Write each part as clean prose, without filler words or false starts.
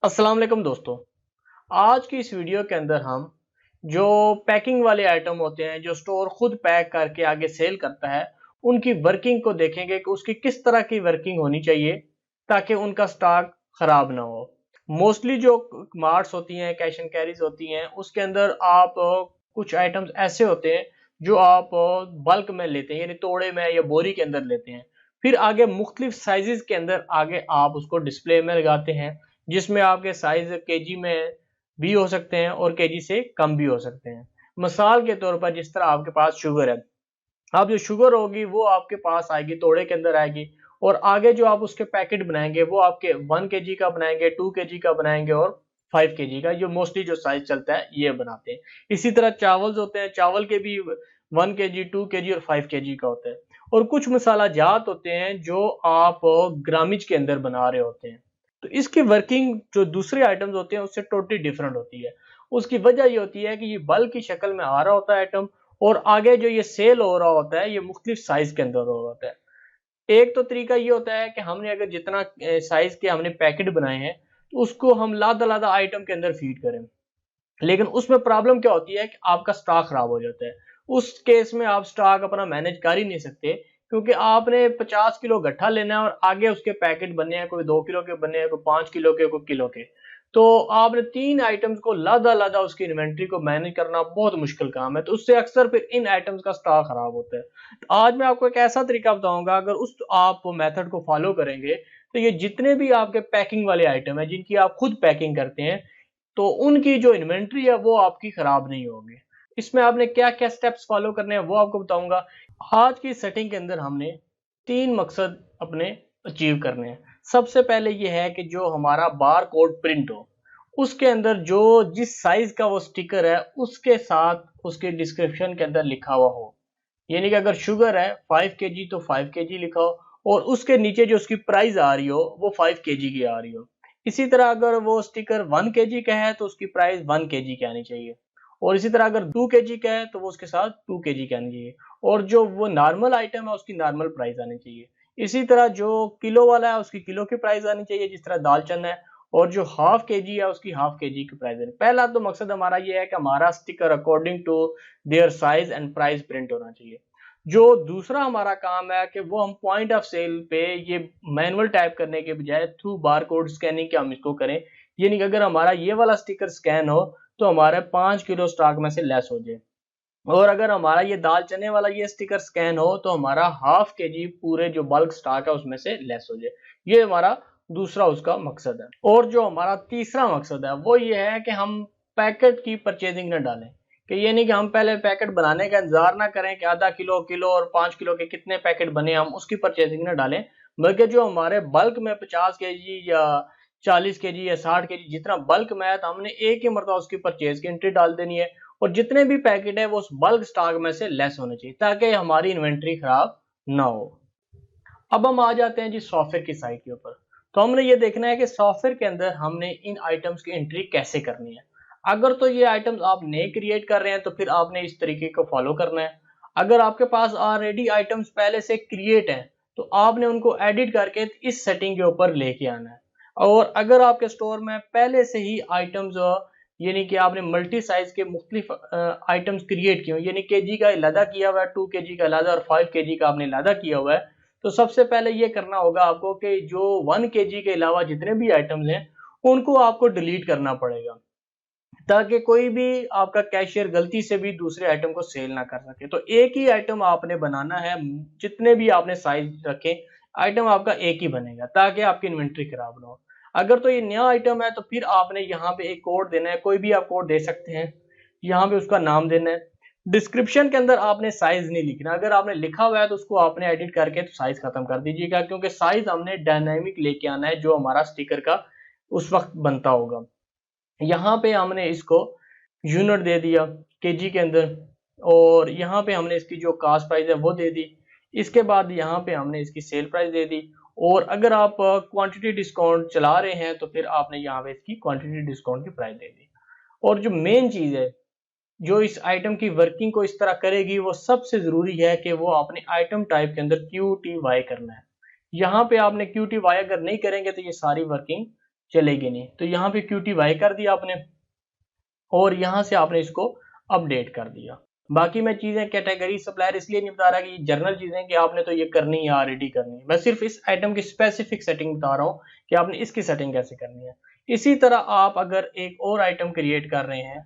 अस्सलाम वालेकुम दोस्तों। आज की इस वीडियो के अंदर हम जो पैकिंग वाले आइटम होते हैं जो स्टोर खुद पैक करके आगे सेल करता है उनकी वर्किंग को देखेंगे कि उसकी किस तरह की वर्किंग होनी चाहिए ताकि उनका स्टॉक खराब ना हो। मोस्टली जो मार्ट्स होती हैं कैश एंड कैरीज होती हैं उसके अंदर आप कुछ आइटम्स ऐसे होते हैं जो आप बल्क में लेते हैं यानी तोड़े में या बोरी के अंदर लेते हैं। फिर आगे मुख्तलिफ साइजेस के अंदर आगे आप उसको डिस्प्ले में लगाते हैं जिसमें आपके साइज केजी में भी हो सकते हैं और केजी से कम भी हो सकते हैं। मिसाल के तौर पर जिस तरह आपके पास शुगर है, अब जो शुगर होगी वो आपके पास आएगी तोड़े के अंदर आएगी और आगे जो आप उसके पैकेट बनाएंगे वो आपके 1 केजी का बनाएंगे, 2 केजी का बनाएंगे और 5 केजी का, जो मोस्टली जो साइज चलता है ये बनाते हैं। इसी तरह चावल होते हैं, चावल के भी 1 केजी, 2 केजी और 5 केजी का होता है। और कुछ मसाला जात होते हैं जो आप ग्रामीज के अंदर बना रहे होते हैं, तो इसकी वर्किंग जो दूसरे आइटम्स होते हैं उससे टोटली डिफरेंट होती है। उसकी वजह ये होती है कि ये बल्क की शक्ल में आ रहा होता है आइटम और आगे जो ये सेल हो रहा होता है ये मुख्तलिफ साइज के अंदर हो रहा होता है। एक तो तरीका ये होता है कि हमने अगर जितना साइज के हमने पैकेट बनाए हैं तो उसको हम लादा लादा आइटम के अंदर फीड करें, लेकिन उसमें प्रॉब्लम क्या होती है कि आपका स्टॉक खराब हो जाता है। उस केस में आप स्टॉक अपना मैनेज कर ही नहीं सकते क्योंकि आपने 50 किलो गट्ठा लेना है और आगे उसके पैकेट बनने हैं, कोई 2 किलो के बनने हैं, कोई 5 किलो के, कोई किलो के। तो आपने 3 आइटम्स को लादा-लादा उसकी इन्वेंटरी को मैनेज करना बहुत मुश्किल काम है, तो उससे अक्सर फिर इन आइटम्स का स्टॉक खराब होता है। तो आज मैं आपको एक ऐसा तरीका बताऊँगा, अगर उस आप मेथड को फॉलो करेंगे, तो ये जितने भी आपके पैकिंग वाले आइटम हैं, जिनकी आप खुद पैकिंग करते हैं, तो उनकी जो इन्वेंट्री है वो आपकी खराब नहीं होगी। इसमें आपने क्या-क्या स्टेप्स फॉलो करने हैं वो आपको बताऊँगा। आज की सेटिंग के अंदर हमने 3 मकसद अपने अचीव करने हैं। सबसे पहले ये है कि जो हमारा बारकोड प्रिंट हो, उसके अंदर जो जिस साइज़ का वो स्टिकर है उसके साथ उसके डिस्क्रिप्शन के अंदर लिखा हुआ हो। यानी कि अगर शुगर है 5 केजी तो 5 केजी लिखा हो और उसके नीचे जो उसकी प्राइस आ रही हो वो 5 केजी की आ रही हो। इसी तरह अगर वो स्टिकर 1 केजी का है तो उसकी प्राइस 1 केजी की आनी चाहिए और इसी तरह अगर 2 केजी का है तो वो उसके साथ 2 केजी की आनी चाहिए और जो वो नॉर्मल आइटम है उसकी नॉर्मल प्राइस आनी चाहिए। इसी तरह जो किलो वाला है उसकी किलो की प्राइस आनी चाहिए, जिस तरह दालचन है, और जो हाफ केजी है उसकी हाफ केजी की प्राइस आनी। पहला तो मकसद हमारा ये है कि हमारा sticker according to their size and price print होना चाहिए। जो दूसरा हमारा काम है कि वो हम पॉइंट ऑफ सेल पे ये मैनुअल टाइप करने के बजाय थ्रू बारकोड स्कैनिंग के हम इसको करें। यानी कि अगर हमारा ये वाला स्टिकर स्कैन हो तो हमारे 5 किलो स्टॉक में से लेस हो जाए और अगर हमारा ये दाल चने वाला ये स्टिकर स्कैन हो तो हमारा हाफ केजी पूरे जो बल्क स्टॉक है उसमें से लेस हो जाए। ये हमारा दूसरा उसका मकसद है। और जो हमारा तीसरा मकसद है वो ये है कि हम पैकेट की परचेजिंग न डालें, कि ये नहीं कि हम पहले पैकेट बनाने का इंतजार ना करें कि आधा किलो, किलो और 5 किलो के कितने पैकेट बने, हम उसकी परचेजिंग ना डालें, बल्कि जो हमारे बल्क में 50 केजी या 40 केजी या 60 केजी जितना बल्क में है तो हमने एक ही मरतबा उसकी परचेज की एंट्री डाल देनी है और जितने भी पैकेट है वो उस बल्क स्टॉक में से लेस होने चाहिए ताकि हमारी इन्वेंट्री खराब ना हो। अब हम आ जाते हैं जी सॉफ्टवेयर की साइट के ऊपर। तो हमने ये देखना है कि सॉफ्टवेयर के अंदर हमने इन आइटम्स की एंट्री कैसे करनी है। अगर तो ये आइटम्स आप नए क्रिएट कर रहे हैं तो फिर आपने इस तरीके को फॉलो करना है। अगर आपके पास ऑलरेडी आइटम्स पहले से क्रिएट हैं तो आपने उनको एडिट करके इस सेटिंग के ऊपर लेके आना है। और अगर आपके स्टोर में पहले से ही आइटम्स यानी कि आपने मल्टी साइज के मुख्तलिफ आइटम्स क्रिएट किए हो, यानी केजी का अलहदा किया हुआ है, 2 केजी का अलहदा और 5 केजी का आपने अलहदा किया हुआ है, तो सबसे पहले ये करना होगा आपको कि जो 1 केजी के अलावा जितने भी आइटम्स हैं उनको आपको डिलीट करना पड़ेगा ताकि कोई भी आपका कैशियर गलती से भी दूसरे आइटम को सेल ना कर सके। तो एक ही आइटम आपने बनाना है, जितने भी आपने साइज रखे आइटम आपका एक ही बनेगा ताकि आपकी इन्वेंट्री खराब ना हो। अगर तो ये नया आइटम है तो फिर आपने यहाँ पे एक कोड देना है, कोई भी आप कोड दे सकते हैं, यहाँ पे उसका नाम देना है। डिस्क्रिप्शन के अंदर आपने साइज नहीं लिखना, अगर आपने लिखा हुआ है तो उसको आपने एडिट करके तो साइज खत्म कर दीजिएगा क्योंकि साइज हमने डायनामिक लेके आना है जो हमारा स्टिकर का उस वक्त बनता होगा। यहाँ पे हमने इसको यूनिट दे दिया केजी के अंदर और यहाँ पे हमने इसकी जो कास्ट प्राइस है वो दे दी। इसके बाद यहाँ पे हमने इसकी सेल प्राइस दे दी और अगर आप क्वांटिटी डिस्काउंट चला रहे हैं तो फिर आपने यहाँ पे इसकी क्वांटिटी डिस्काउंट की प्राइस दे दी। और जो मेन चीज है जो इस आइटम की वर्किंग को इस तरह करेगी वो सबसे जरूरी है कि वो आपने आइटम टाइप के अंदर QTY करना है। यहाँ पे आपने QTY अगर नहीं करेंगे तो ये सारी वर्किंग चलेगी नहीं। तो यहाँ पे QTY कर दिया आपने और यहाँ से आपने इसको अपडेट कर दिया। बाकी मैं चीजें कैटेगरी सप्लायर इसलिए नहीं बता रहा कि ये जनरल चीजें कि आपने तो ये करनी है, ऑलरेडी करनी है। मैं सिर्फ इस आइटम की स्पेसिफिक सेटिंग बता रहा हूँ कि आपने इसकी सेटिंग कैसे करनी है। इसी तरह आप अगर एक और आइटम क्रिएट कर रहे हैं,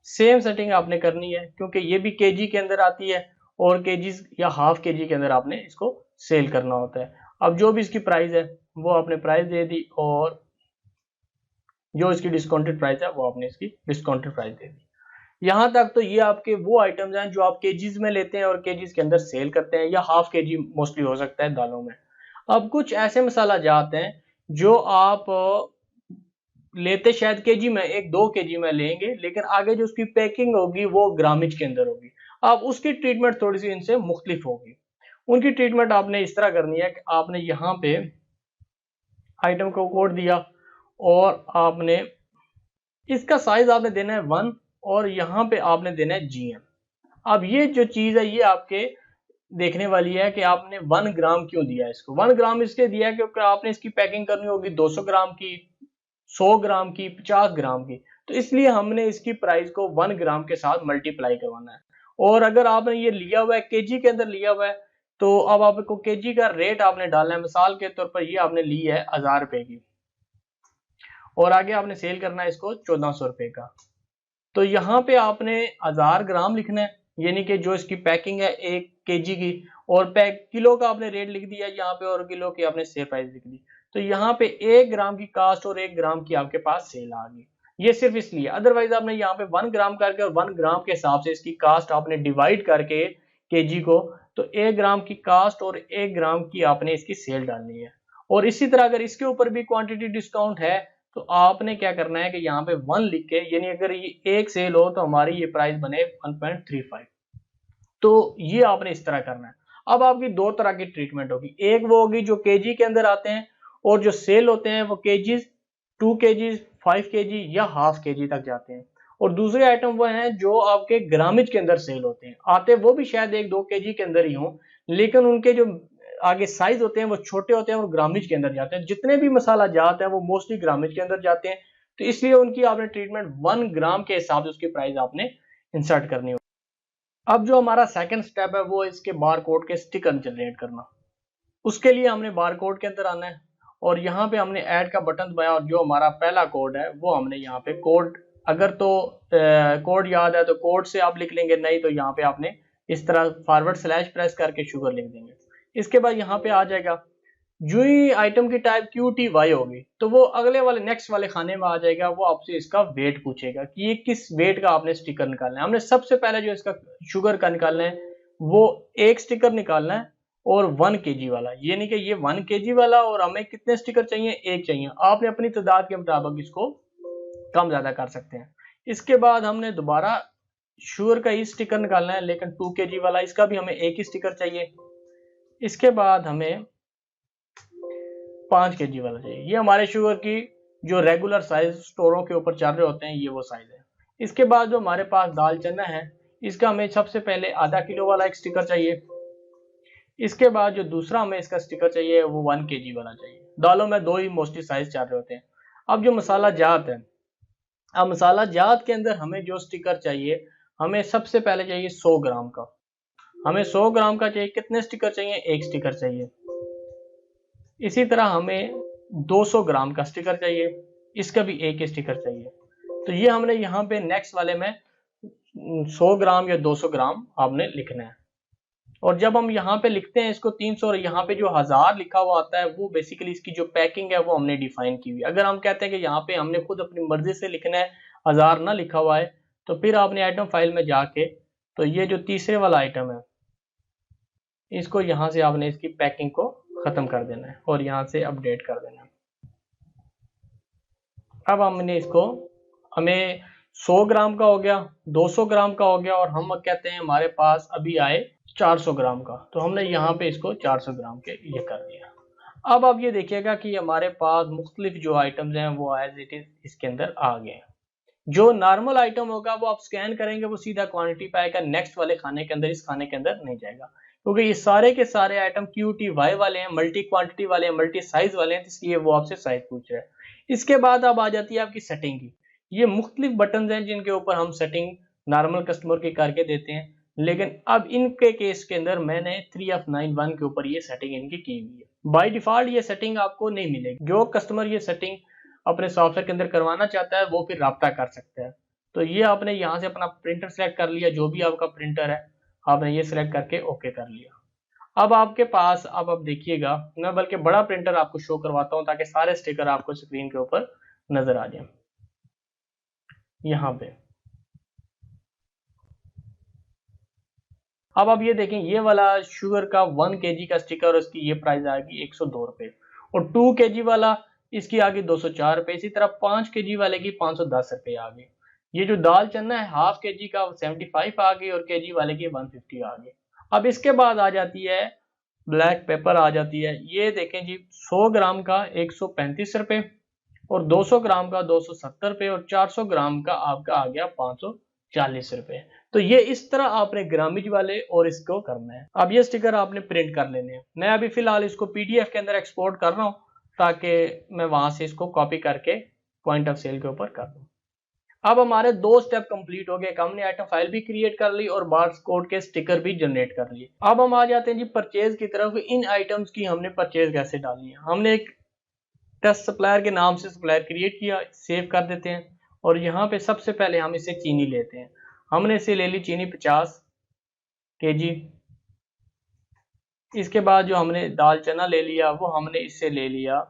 सेम सेटिंग आपने करनी है क्योंकि ये भी केजी के अंदर आती है और केजीज या हाफ केजी के अंदर आपने इसको सेल करना होता है। अब जो भी इसकी प्राइस है वो आपने प्राइस दे दी और जो इसकी डिस्काउंटेड प्राइस है वो आपने इसकी डिस्काउंटेड प्राइस दे दी। यहां तक तो ये आपके वो आइटम्स हैं जो आप केजीज में लेते हैं और केजीज के अंदर सेल करते हैं, या हाफ केजी मोस्टली हो सकता है दालों में। अब कुछ ऐसे मसाला जात हैं जो आप लेते शायद केजी में, 1-2 केजी में लेंगे, लेकिन आगे जो उसकी पैकिंग होगी वो ग्रामेज के अंदर होगी। अब उसकी ट्रीटमेंट थोड़ी सी इनसे मुख्तलिफ होगी। उनकी ट्रीटमेंट आपने इस तरह करनी है कि आपने यहाँ पे आइटम को कोड दिया और आपने इसका साइज आपने देना है 1 और यहाँ पे आपने देना है GM। अब ये जो चीज है ये आपके देखने वाली है कि आपने 1 ग्राम क्यों दिया है इसको। 1 ग्राम इसलिए दिया है क्योंकि आपने इसकी पैकिंग करनी होगी 200 ग्राम की, 100 ग्राम की, 50 ग्राम की, तो इसलिए हमने इसकी प्राइस को 1 ग्राम के साथ मल्टीप्लाई करवाना है। और अगर आपने ये लिया हुआ है केजी के अंदर लिया हुआ है तो अब आपको केजी का रेट आपने डालना है। मिसाल के तौर पर ये आपने ली है 1000 रुपए की और आगे आपने सेल करना है इसको 1400 रुपए का। तो यहाँ पे आपने 1000 ग्राम लिखना है, यानी कि जो इसकी पैकिंग है 1 केजी की, और किलो का आपने रेट लिख दिया यहाँ पे और किलो की आपने सेल प्राइस लिख दी। तो यहाँ पे 1 ग्राम की कास्ट और 1 ग्राम की आपके पास सेल आ गई। ये सिर्फ इसलिए, अदरवाइज आपने यहाँ पे 1 ग्राम करके और 1 ग्राम के हिसाब से इसकी कास्ट आपने डिवाइड करके केजी को, तो 1 ग्राम की कास्ट और 1 ग्राम की आपने इसकी सेल डालनी है। और इसी तरह अगर इसके ऊपर भी क्वांटिटी डिस्काउंट है तो आपने क्या करना है कि यहाँ पे 1 लिख के, यानी अगर ये एक सेल हो तो हमारी ये प्राइस बने 1.35। तो ये आपने इस तरह करना है। अब आपकी दो तरह की ट्रीटमेंट होगी, एक वो होगी जो केजी के अंदर आते हैं और जो सेल होते हैं वो केजीज, 2 केजीज, 5 केजी या हाफ केजी तक जाते हैं। और दूसरे आइटम वो हैं जो आपके ग्रामेज के अंदर सेल होते हैं, आते वो भी शायद 1-2 केजी के अंदर ही हों, लेकिन उनके जो आगे साइज होते हैं वो छोटे होते हैं और ग्रामेज के अंदर जाते हैं। जितने भी मसाला जात है वो मोस्टली ग्रामेज के अंदर जाते हैं, तो इसलिए उनकी आपने ट्रीटमेंट 1 ग्राम के हिसाब से उसकी प्राइस आपने इंसर्ट करनी होगी। अब जो हमारा सेकंड स्टेप है वो इसके बार कोड के स्टिकर जनरेट करना। उसके लिए हमने बार कोड के अंदर आना है और यहाँ पे हमने ऐड का बटन दबाया और जो हमारा पहला कोड है वो हमने यहाँ पे कोड, अगर तो कोड याद है तो कोड से आप लिख लेंगे, नहीं तो यहाँ पे आपने इस तरह फॉरवर्ड स्लैश प्रेस करके शुगर लिख देंगे। इसके बाद यहाँ पे आ जाएगा, जो ही आइटम की टाइप QTY होगी तो वो अगले वाले नेक्स्ट वाले खाने में आ जाएगा। वो आपसे इसका वेट पूछेगा कि ये किस वेट का आपने स्टिकर निकालना है। हमने सबसे पहले जो इसका शुगर का निकालना है वो एक स्टिकर निकालना है और 1 केजी वाला, ये नहीं कि ये 1 केजी वाला और हमें कितने स्टिकर चाहिए, एक चाहिए। आपने अपनी तादाद के मुताबिक इसको कम ज्यादा कर सकते हैं। इसके बाद हमने दोबारा शुगर का ही स्टिकर निकालना है लेकिन 2 केजी वाला, इसका भी हमें एक ही स्टिकर चाहिए। इसके बाद हमें 5 केजी वाला चाहिए। ये हमारे शुगर की जो रेगुलर साइज स्टोरों के ऊपर चल रहे होते हैं, ये वो साइज है। इसके बाद जो हमारे पास दाल चना है, इसका हमें सबसे पहले आधा किलो वाला एक स्टिकर चाहिए। इसके बाद जो दूसरा हमें इसका स्टिकर चाहिए वो 1 केजी वाला चाहिए। दालों में 2 ही मोस्टली साइज चल रहे होते हैं। अब जो मसाला जात है, अब मसाला जात के अंदर हमें जो स्टिकर चाहिए, हमें सबसे पहले चाहिए 100 ग्राम का। हमें 100 ग्राम का चाहिए। कितने स्टिकर चाहिए, एक स्टिकर चाहिए। इसी तरह हमें 200 ग्राम का स्टिकर चाहिए, इसका भी एक ही स्टिकर चाहिए। तो ये हमने यहाँ पे नेक्स्ट वाले में 100 ग्राम या 200 ग्राम आपने लिखना है। और जब हम यहाँ पे लिखते हैं इसको 300 और यहाँ पे जो 1000 लिखा हुआ आता है वो बेसिकली इसकी जो पैकिंग है वो हमने डिफाइन की हुई है। अगर हम कहते हैं कि यहाँ पे हमने खुद अपनी मर्जी से लिखना है, 1000 ना लिखा हुआ है, तो फिर आपने आइटम फाइल में जाके, तो ये जो तीसरे वाला आइटम है इसको यहाँ से आपने इसकी पैकिंग को खत्म कर देना है और यहाँ से अपडेट कर देना है। अब हमने इसको, हमें 100 ग्राम का हो गया, 200 ग्राम का हो गया और हम कहते हैं हमारे पास अभी आए 400 ग्राम का, तो हमने यहाँ पे इसको 400 ग्राम के ये कर दिया। अब आप ये देखिएगा कि हमारे पास मुख्तलिफ जो आइटम्स हैं वो एज इट इज इसके अंदर आ गए। जो नॉर्मल आइटम होगा वो आप स्कैन करेंगे वो सीधा क्वांटिटी पाएगा, नेक्स्ट वाले खाने के अंदर, इस खाने के अंदर नहीं जाएगा। क्योंकि ये सारे के सारे आइटम QTY वाले हैं, मल्टी क्वांटिटी वाले हैं, मल्टी साइज वाले हैं, इसलिए वो आपसे साइज पूछ रहा है। इसके बाद अब आ जाती है आपकी सेटिंग की। ये मुख्तलिफ बटन हैं जिनके ऊपर हम सेटिंग नॉर्मल कस्टमर की करके देते हैं, लेकिन अब इनके केस के अंदर मैंने 3F91 के ऊपर ये सेटिंग इनकी की हुई है। बाय डिफॉल्ट ये सेटिंग आपको नहीं मिलेगी। जो कस्टमर ये सेटिंग अपने सॉफ्टवेयर के अंदर करवाना चाहता है वो फिर राब्ता कर सकता है। तो ये आपने यहाँ से अपना प्रिंटर सेलेक्ट कर लिया, जो भी आपका प्रिंटर है आपने ये सिलेक्ट करके ओके कर लिया। अब आपके पास, अब आप देखिएगा, मैं बल्कि बड़ा प्रिंटर आपको शो करवाता हूं ताकि सारे स्टिकर आपको स्क्रीन के ऊपर नजर आ जाए। यहाँ पे अब आप ये देखें, ये वाला शुगर का 1 kg का स्टिकर और इसकी ये प्राइस आएगी 102 रुपए, और 2 kg वाला इसकी आगे 204 रुपए, इसी तरह 5 kg वाले की 510 रुपए आ गए। ये जो दाल चना है हाफ kg का 75 आ गई और kg वाले की 150 आ गई। अब इसके बाद आ जाती है ब्लैक पेपर आ जाती है। ये देखें जी, 100 ग्राम का 135 रुपए और 200 ग्राम का 270 रुपए और 400 ग्राम का आपका आ गया 540 रुपए। तो ये इस तरह आपने ग्रामीज वाले और इसको करना है। अब ये स्टिकर आपने प्रिंट कर लेने हैं। मैं अभी फिलहाल इसको PDF के अंदर एक्सपोर्ट कर रहा हूँ ताकि मैं वहां से इसको कॉपी करके पॉइंट ऑफ सेल के ऊपर कर दूं। अब हमारे 2 स्टेप कंप्लीट हो गए। हमने आइटम फाइल भी क्रिएट कर ली और बार कोड के स्टिकर भी जनरेट कर लिए। अब हम आ जाते हैं जी परचेज की तरफ। इन आइटम्स की हमने परचेज कैसे डालनी है। हमने एक टेस्ट सप्लायर के नाम से सप्लायर क्रिएट किया, सेव कर देते हैं और यहाँ पे सबसे पहले हम इसे चीनी लेते हैं। हमने इसे ले ली चीनी 50 kg। इसके बाद जो हमने दाल चना ले लिया वो हमने इससे ले लिया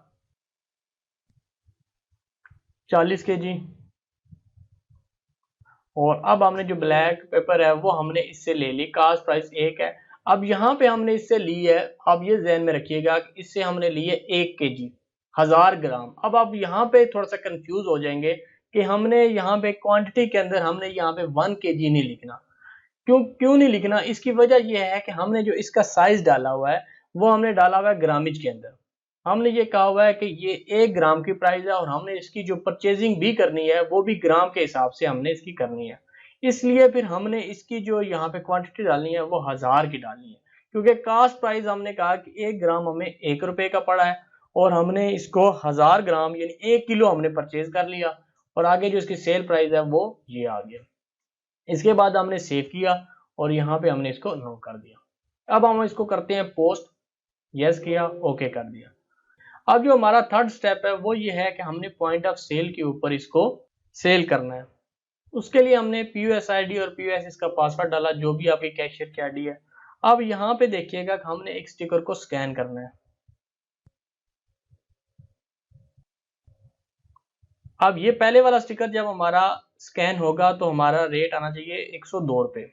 40 kg। और अब हमने जो ब्लैक पेपर है वो हमने इससे ले ली, कास्ट प्राइस 1 है। अब यहाँ पे हमने इससे ली है, अब ये ध्यान में रखिएगा कि इससे हमने लिए 1 kg 1000 ग्राम। अब आप यहाँ पे थोड़ा सा कंफ्यूज हो जाएंगे कि हमने यहाँ पे क्वांटिटी के अंदर हमने यहाँ पे 1 kg नहीं लिखना। क्यों नहीं लिखना? इसकी वजह यह है कि हमने जो इसका साइज डाला हुआ है वो हमने डाला हुआ है ग्रामेज के अंदर। हमने ये कहा हुआ है कि ये 1 ग्राम की प्राइस है और हमने इसकी जो परचेजिंग भी करनी है वो भी ग्राम के हिसाब से हमने इसकी करनी है। इसलिए फिर हमने इसकी जो यहाँ पे क्वांटिटी डालनी है वो 1000 की डालनी है, क्योंकि कास्ट प्राइस हमने कहा कि 1 ग्राम हमें 1 रुपए का पड़ा है और हमने इसको 1000 ग्राम यानी 1 किलो हमने परचेज कर लिया और आगे जो इसकी सेल प्राइस है वो ये आ गया। इसके बाद हमने सेव किया और यहाँ पे हमने इसको नो कर दिया। अब हम इसको करते हैं पोस्ट, यस किया, ओके कर दिया। अब जो हमारा थर्ड स्टेप है वो ये है कि हमने पॉइंट ऑफ सेल के ऊपर इसको सेल करना है। उसके लिए हमने POS ID और POS इसका पासवर्ड डाला, जो भी आपकी कैशियर की आईडी है। अब यहाँ पे देखिएगा कि हमने एक स्टिकर को स्कैन करना है। अब ये पहले वाला स्टिकर जब हमारा स्कैन होगा तो हमारा रेट आना चाहिए 102 रुपए।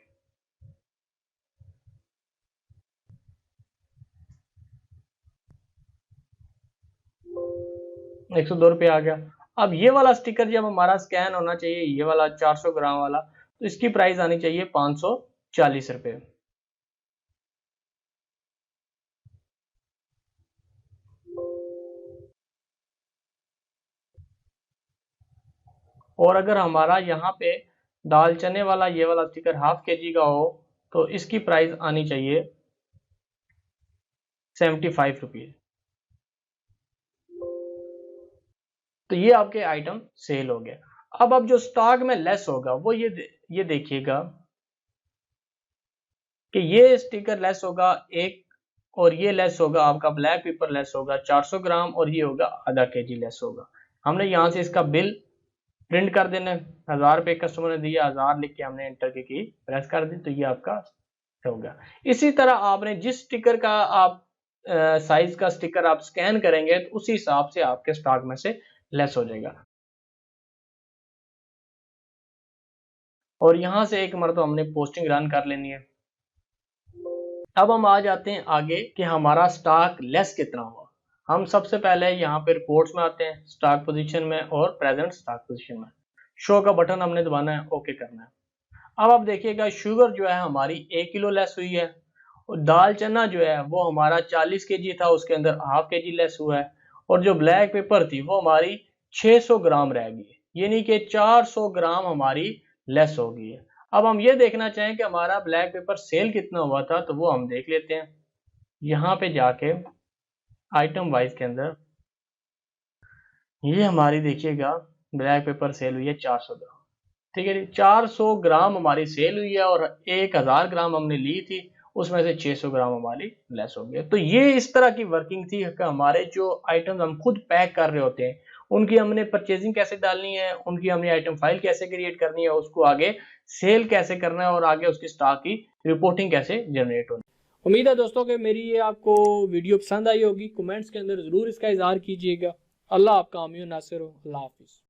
₹102 आ गया। अब ये वाला स्टिकर जब हमारा स्कैन होना चाहिए, ये वाला 400 ग्राम वाला, तो इसकी प्राइस आनी चाहिए 540 रुपए। और अगर हमारा यहाँ पे दाल चने वाला ये वाला स्टिकर हाफ kg का हो तो इसकी प्राइस आनी चाहिए 75 रुपीज। तो ये आपके आइटम सेल हो गया। अब जो स्टॉक में लेस होगा वो ये देखिएगा कि ये स्टिकर लेस होगा 1 और ये लेस होगा आपका ब्लैक पेपर लेस होगा 400 ग्राम और ये होगा आधा kg लेस होगा। हमने यहाँ से इसका बिल प्रिंट कर देना। 1000 रुपए कस्टमर ने दिया, 1000 लिख के हमने एंटर की प्रेस कर दी तो ये आपका हो गया। इसी तरह आपने जिस स्टिकर का आप साइज का स्टिकर आप स्कैन करेंगे तो उसी हिसाब से आपके स्टॉक में से लेस हो जाएगा। और यहां से एक मरतबा हमने पोस्टिंग रन कर लेनी है। अब हम आ जाते हैं आगे कि हमारा स्टॉक लेस कितना हुआ। हम सबसे पहले यहाँ पे रिपोर्ट्स में आते हैं, स्टॉक पोजीशन में और प्रेजेंट स्टॉक पोजीशन में शो का बटन हमने दबाना है, ओके करना है। अब आप देखिएगा शुगर जो है हमारी 1 किलो लेस हुई है और दाल चना जो है वो हमारा 40 kg था, उसके अंदर हाफ kg लेस हुआ है और जो ब्लैक पेपर थी वो हमारी 600 ग्राम रह गई, यानी कि 400 ग्राम हमारी लेस हो गई है। अब हम ये देखना चाहें कि हमारा ब्लैक पेपर सेल कितना हुआ था, तो वो हम देख लेते हैं। यहाँ पे जाके आइटम वाइज के अंदर ये हमारी देखिएगा ब्लैक पेपर सेल हुई है 400 ग्राम। ठीक है जी, 400 ग्राम हमारी सेल हुई है और 1000 ग्राम हमने ली थी, उसमें से 600 ग्राम हमारी लेस हो गई। तो ये इस तरह की वर्किंग थी कि हमारे जो आइटम्स हम खुद पैक कर रहे होते हैं, उनकी हमने परचेजिंग कैसे डालनी है, उनकी हमने आइटम फाइल कैसे क्रिएट करनी है, उसको आगे सेल कैसे करना है और आगे उसकी स्टॉक की रिपोर्टिंग कैसे जनरेट होनी है। उम्मीद है दोस्तों कि मेरी ये आपको वीडियो पसंद आई होगी। कमेंट्स के अंदर ज़रूर इसका इजहार कीजिएगा। अल्लाह आपका आमीन नासिर हो। अल्लाह हाफिज़।